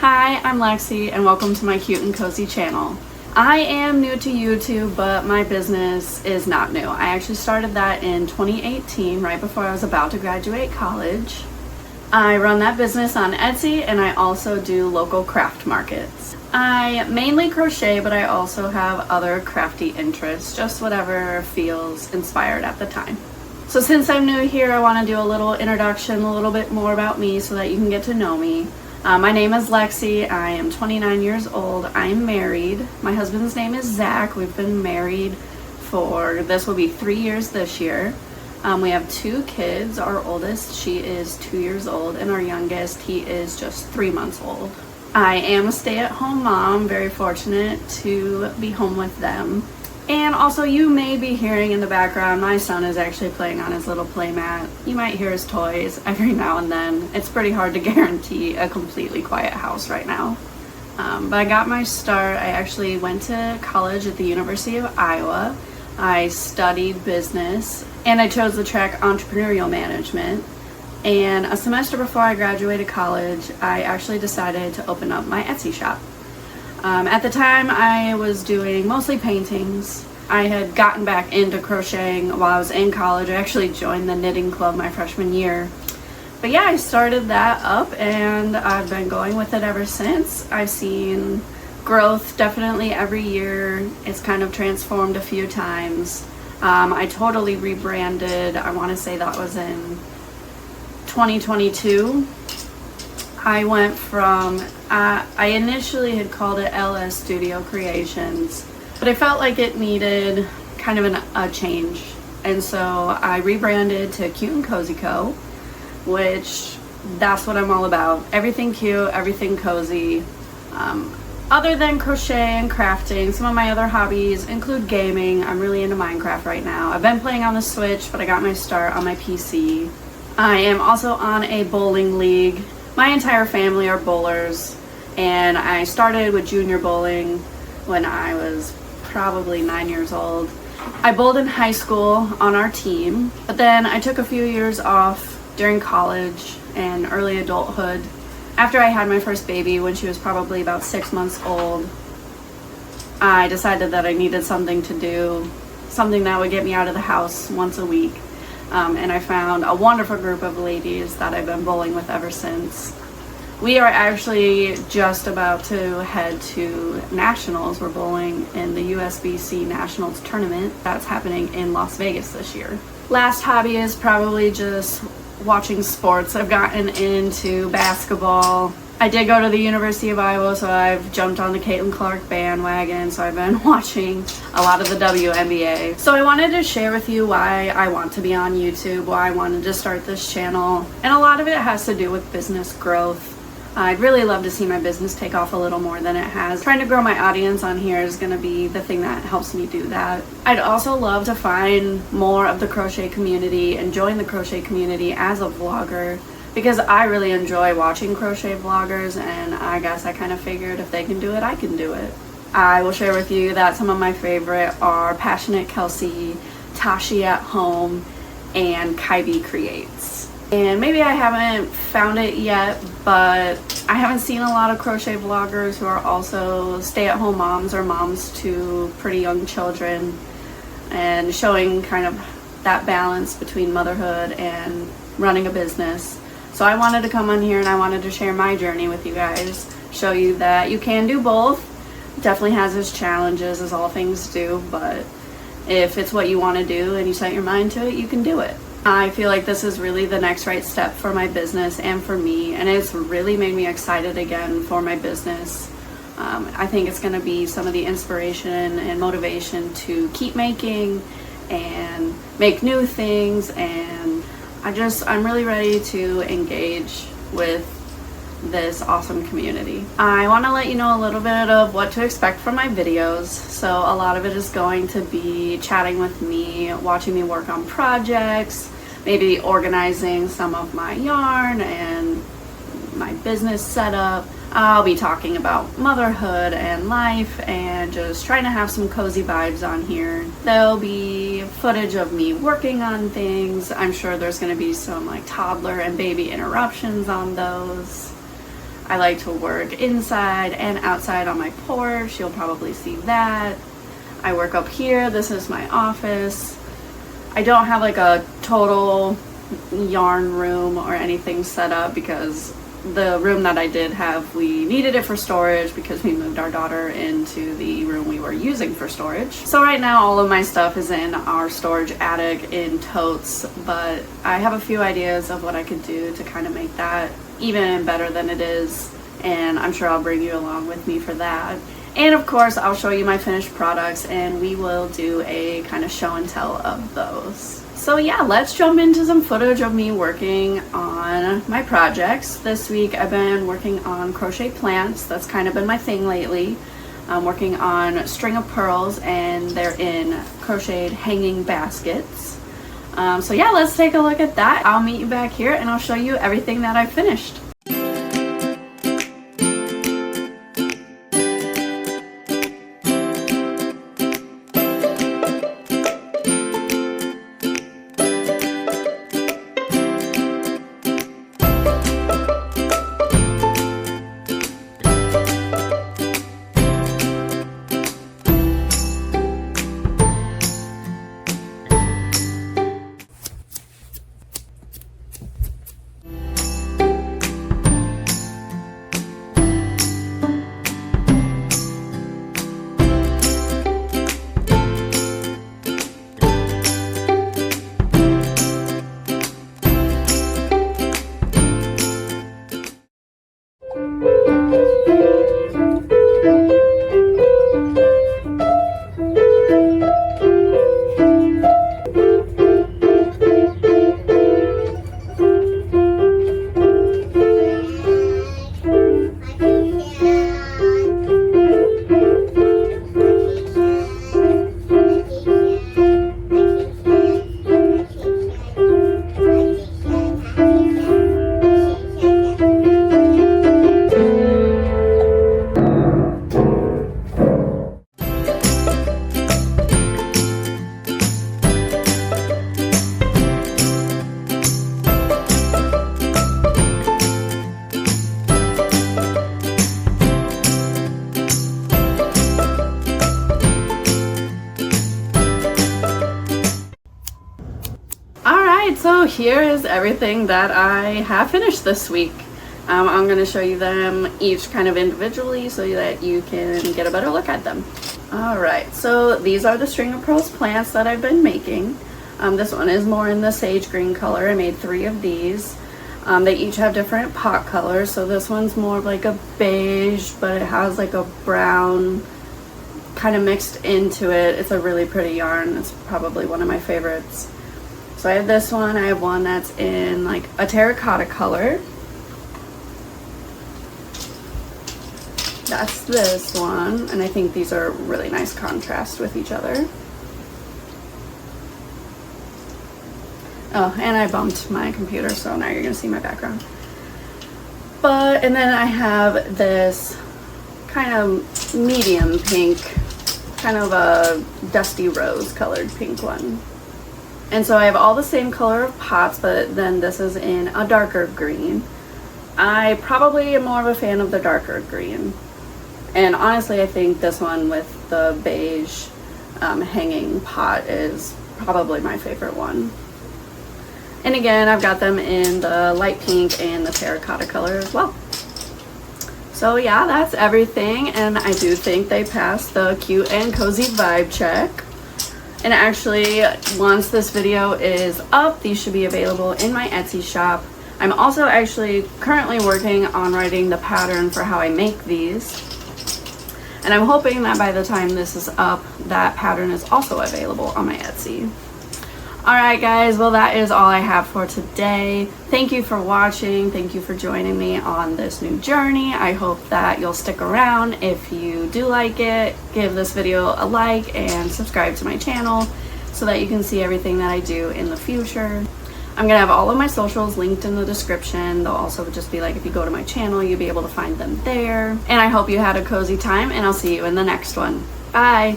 Hi, I'm Lexi and welcome to my cute and cozy channel. I am new to YouTube, but my business is not new. I actually started that in 2018, right before I was about to graduate college. I run that business on Etsy and I also do local craft markets. I mainly crochet, but I also have other crafty interests, just whatever feels inspired at the time. So since I'm new here, I want to do a little introduction, a little bit more about me so that you can get to know me. My name is Lexi. I am 29 years old. I'm married. My husband's name is Zach. We've been married for, this will be 3 years this year. We have 2 kids. Our oldest, she is 2 years old, and our youngest, he is just 3 months old. I am a stay-at-home mom, very fortunate to be home with them. And also, you may be hearing in the background, my son is actually playing on his little playmat. You might hear his toys every now and then. It's pretty hard to guarantee a completely quiet house right now. But I got my start. I actually went to college at the University of Iowa. I studied business and I chose the track entrepreneurial management. And a semester before I graduated college, I actually decided to open up my Etsy shop. At the time, I was doing mostly paintings. I had gotten back into crocheting while I was in college. I actually joined the knitting club my freshman year. But yeah, I started that up and I've been going with it ever since. I've seen growth definitely every year. It's kind of transformed a few times. I totally rebranded. I want to say that was in 2022. I went from, I initially had called it LS Studio Creations, but I felt like it needed kind of a change. And so I rebranded to Cute and Cozy Co., which that's what I'm all about. Everything cute, everything cozy. Other than crochet and crafting, some of my other hobbies include gaming. I'm really into Minecraft right now. I've been playing on the Switch, but I got my start on my PC. I am also on a bowling league. My entire family are bowlers, and I started with junior bowling when I was probably 9 years old. I bowled in high school on our team, but then I took a few years off during college and early adulthood. After I had my first baby, when she was probably about 6 months old, I decided that I needed something to do, something that would get me out of the house once a week. And I found a wonderful group of ladies that I've been bowling with ever since. We are actually just about to head to Nationals. We're bowling in the USBC Nationals tournament that's happening in Las Vegas this year. Last hobby is probably just watching sports. I've gotten into basketball. I did go to the University of Iowa, so I've jumped on the Caitlin Clark bandwagon, so I've been watching a lot of the WNBA. So I wanted to share with you why I want to be on YouTube, why I wanted to start this channel, and a lot of it has to do with business growth. I'd really love to see my business take off a little more than it has. Trying to grow my audience on here is going to be the thing that helps me do that. I'd also love to find more of the crochet community and join the crochet community as a vlogger, because I really enjoy watching crochet vloggers, and I guess I kind of figured if they can do it, I can do it. I will share with you that some of my favorite are Passionate Kelsey, Tashi at Home, and Kybe Creates. And maybe I haven't found it yet, but I haven't seen a lot of crochet vloggers who are also stay-at-home moms or moms to pretty young children, and showing kind of that balance between motherhood and running a business. So I wanted to come on here and I wanted to share my journey with you guys, show you that you can do both. Definitely has its challenges, as all things do, but if it's what you want to do and you set your mind to it, you can do it. I feel like this is really the next right step for my business and for me, and it's really made me excited again for my business. I think it's going to be some of the inspiration and motivation to keep making and make new things, and I'm really ready to engage with this awesome community. I want to let you know a little bit of what to expect from my videos. So a lot of it is going to be chatting with me, watching me work on projects, maybe organizing some of my yarn and my business setup. I'll be talking about motherhood and life and just trying to have some cozy vibes on here. There'll be footage of me working on things. I'm sure there's going to be some like toddler and baby interruptions on those. I like to work inside and outside on my porch. You'll probably see that. I work up here. This is my office. I don't have like a total yarn room or anything set up because the room that I did have, we needed it for storage because we moved our daughter into the room we were using for storage. So right now all of my stuff is in our storage attic in totes, but I have a few ideas of what I could do to kind of make that even better than it is, and I'm sure I'll bring you along with me for that. And of course I'll show you my finished products and we will do a kind of show and tell of those. So yeah, let's jump into some footage of me working on my projects. This week I've been working on crochet plants. That's kind of been my thing lately. I'm working on string of pearls and they're in crocheted hanging baskets. So yeah, let's take a look at that. I'll meet you back here and I'll show you everything that I finished. So here is everything that I have finished this week. I'm going to show you them each kind of individually so that you can get a better look at them. Alright, so these are the string of pearls plants that I've been making. This one is more in the sage green color. I made 3 of these. They each have different pot colors. So this one's more of like a beige, but it has like a brown kind of mixed into it. It's a really pretty yarn. It's probably one of my favorites. So I have this one. I have one that's in like a terracotta color. That's this one, and I think these are really nice contrast with each other. Oh, and I bumped my computer, so now you're gonna see my background. And then I have this kind of medium pink, kind of a dusty rose colored pink one. And so I have all the same color of pots, but then this is in a darker green. I probably am more of a fan of the darker green. And honestly, I think this one with the beige hanging pot is probably my favorite one. And again, I've got them in the light pink and the terracotta color as well. So yeah, that's everything. And I do think they passed the cute and cozy vibe check. And actually, once this video is up, these should be available in my Etsy shop. I'm also actually currently working on writing the pattern for how I make these. And I'm hoping that by the time this is up, that pattern is also available on my Etsy. Alright guys, well that is all I have for today. Thank you for watching. Thank you for joining me on this new journey. I hope that you'll stick around. If you do like it, give this video a like and subscribe to my channel so that you can see everything that I do in the future. I'm gonna have all of my socials linked in the description. They'll also just be like, if you go to my channel, you'll be able to find them there. And I hope you had a cozy time, and I'll see you in the next one. Bye!